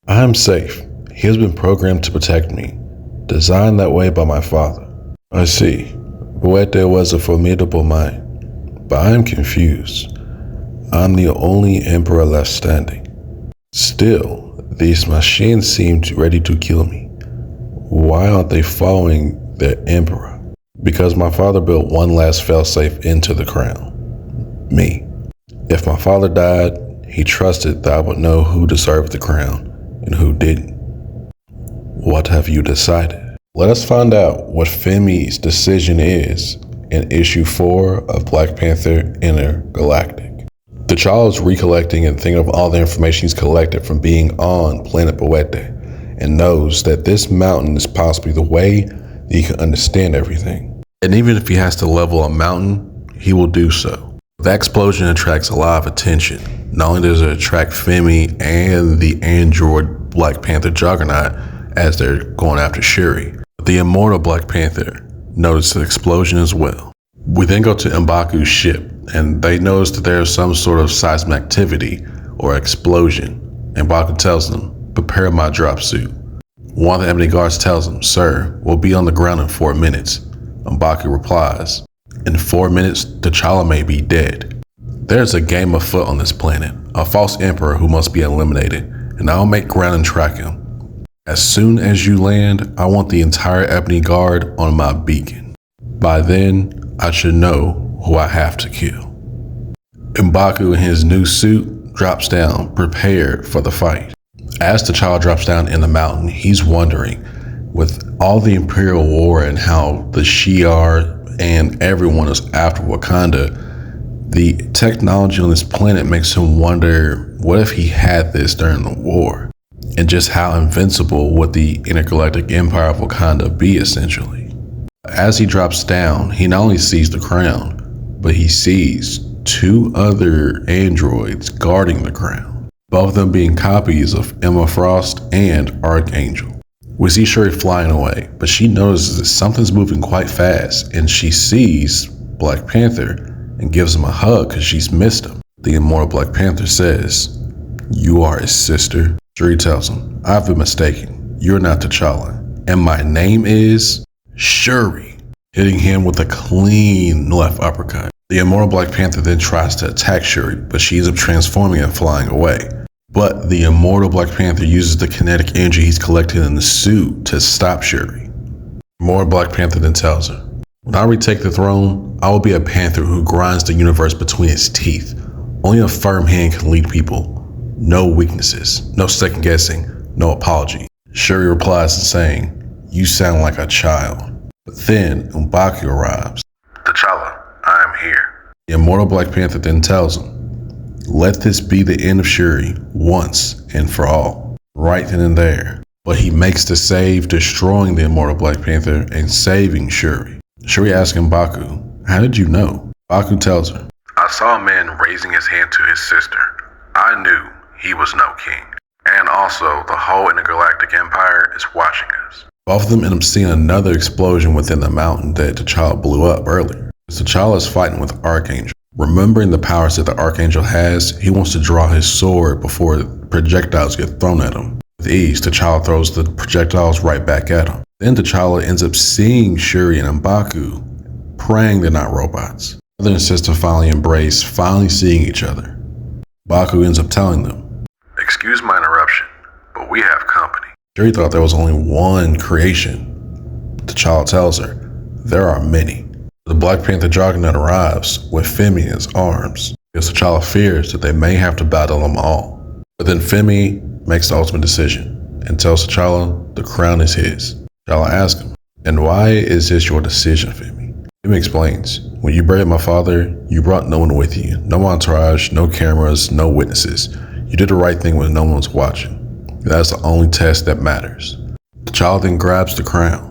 I am safe. He has been programmed to protect me, designed that way by my father. I see. Boete was a formidable mind, but I am confused. I'm the only emperor left standing. Still, these machines seem ready to kill me. Why aren't they following their emperor? Because my father built one last failsafe into the crown. Me. If my father died, he trusted that I would know who deserved the crown and who didn't. What have you decided? Let us find out what Femi's decision is in issue 4 of Black Panther Intergalactic. T'Challa is recollecting and thinking of all the information he's collected from being on planet Boete, and knows that this mountain is possibly the way that he can understand everything. And even if he has to level a mountain, he will do so. That explosion attracts a lot of attention. Not only does it attract Femi and the android Black Panther Juggernaut as they're going after Shuri, but the Immortal Black Panther noticed the explosion as well. We then go to M'Baku's ship, and they notice that there is some sort of seismic activity or explosion. M'Baku tells them, "Prepare my drop suit." One of the Ebony Guards tells him, "Sir, we'll be on the ground in 4 minutes." M'Baku replies, "In 4 minutes, T'Challa may be dead. There's a game afoot on this planet, a false emperor who must be eliminated, and I'll make ground and track him. As soon as you land, I want the entire Ebony Guard on my beacon. By then, I should know who I have to kill." M'Baku in his new suit drops down, prepared for the fight. As T'Challa drops down in the mountain, he's wondering, with all the Imperial War and how the Shi'ar and everyone is after Wakanda, the technology on this planet makes him wonder, what if he had this during the war? And just how invincible would the intergalactic empire of Wakanda be, essentially? As he drops down, he not only sees the crown, but he sees 2 other androids guarding the crown, both of them being copies of Emma Frost and Archangel. We see Shuri flying away, but she notices that something's moving quite fast, and she sees Black Panther and gives him a hug because she's missed him. The Immortal Black Panther says, "You are his sister." Shuri tells him, "I've been mistaken. You're not T'Challa, and my name is Shuri," hitting him with a clean left uppercut. The Immortal Black Panther then tries to attack Shuri, but she ends up transforming and flying away. But the Immortal Black Panther uses the kinetic energy he's collected in the suit to stop Shuri. Immortal Black Panther then tells her, "When I retake the throne, I will be a panther who grinds the universe between its teeth. Only a firm hand can lead people. No weaknesses, no second guessing, no apology." Shuri replies in saying, "You sound like a child." But then M'Baku arrives. "T'Challa, I am here." The Immortal Black Panther then tells him, "Let this be the end of Shuri once and for all." Right then and there. But he makes the save, destroying the Immortal Black Panther and saving Shuri. Shuri asks M'Baku, "How did you know?" M'Baku tells her, "I saw a man raising his hand to his sister. I knew he was no king. And also, the whole intergalactic empire is watching us." Both of them end up seeing another explosion within the mountain that T'Challa blew up earlier. T'Challa is fighting with Archangel. Remembering the powers that the Archangel has, he wants to draw his sword before projectiles get thrown at him. With ease, T'Challa throws the projectiles right back at him. Then T'Challa ends up seeing Shuri and M'Baku, praying they're not robots. Mother and sister finally embrace, finally seeing each other. M'Baku ends up telling them, "Excuse my interruption, but we have company." Shuri thought there was only one creation. T'Challa tells her, "There are many." The Black Panther Juggernaut arrives with Femi in his arms, because T'Challa fears that they may have to battle them all. But then Femi makes the ultimate decision and tells T'Challa the crown is his. T'Challa asks him, "And why is this your decision, Femi?" Femi explains, "When you buried my father, you brought no one with you. No entourage, no cameras, no witnesses. You did the right thing when no one was watching. That's the only test that matters." T'Challa then grabs the crown.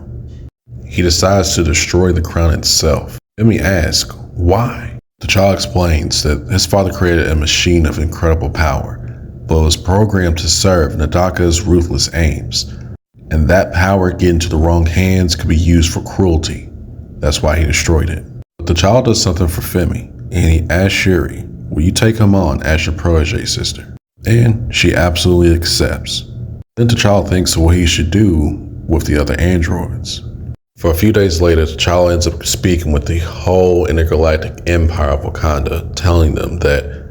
He decides to destroy the crown itself. Femi asks, "Why?" T'Challa explains that his father created a machine of incredible power, but was programmed to serve Nadaka's ruthless aims. And that power getting to the wrong hands could be used for cruelty. That's why he destroyed it. But T'Challa does something for Femi, and he asks Shuri, "Will you take him on as your protege, sister?" And she absolutely accepts. Then T'Challa thinks of what he should do with the other androids. For a few days later, T'Challa ends up speaking with the whole intergalactic empire of Wakanda, telling them that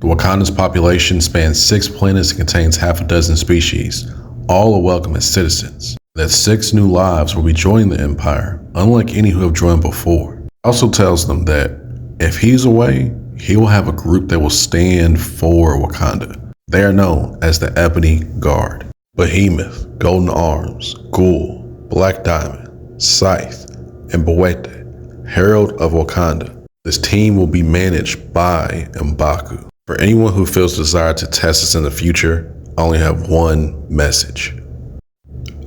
Wakanda's population spans 6 planets and contains half a dozen species. All are welcome as citizens. That 6 new lives will be joining the empire, unlike any who have joined before. Also tells them that if he's away, he will have a group that will stand for Wakanda. They are known as the Ebony Guard. Behemoth, Golden Arms, Ghoul, Black Diamond, Scythe, and Bawete, Herald of Wakanda. This team will be managed by M'Baku. For anyone who feels desire to test us in the future, I only have one message.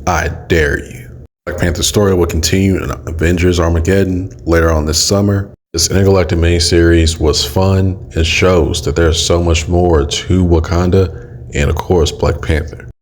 I dare you. Black Panther's story will continue in Avengers Armageddon later on this summer. This intergalactic miniseries was fun and shows that there's so much more to Wakanda and of course Black Panther.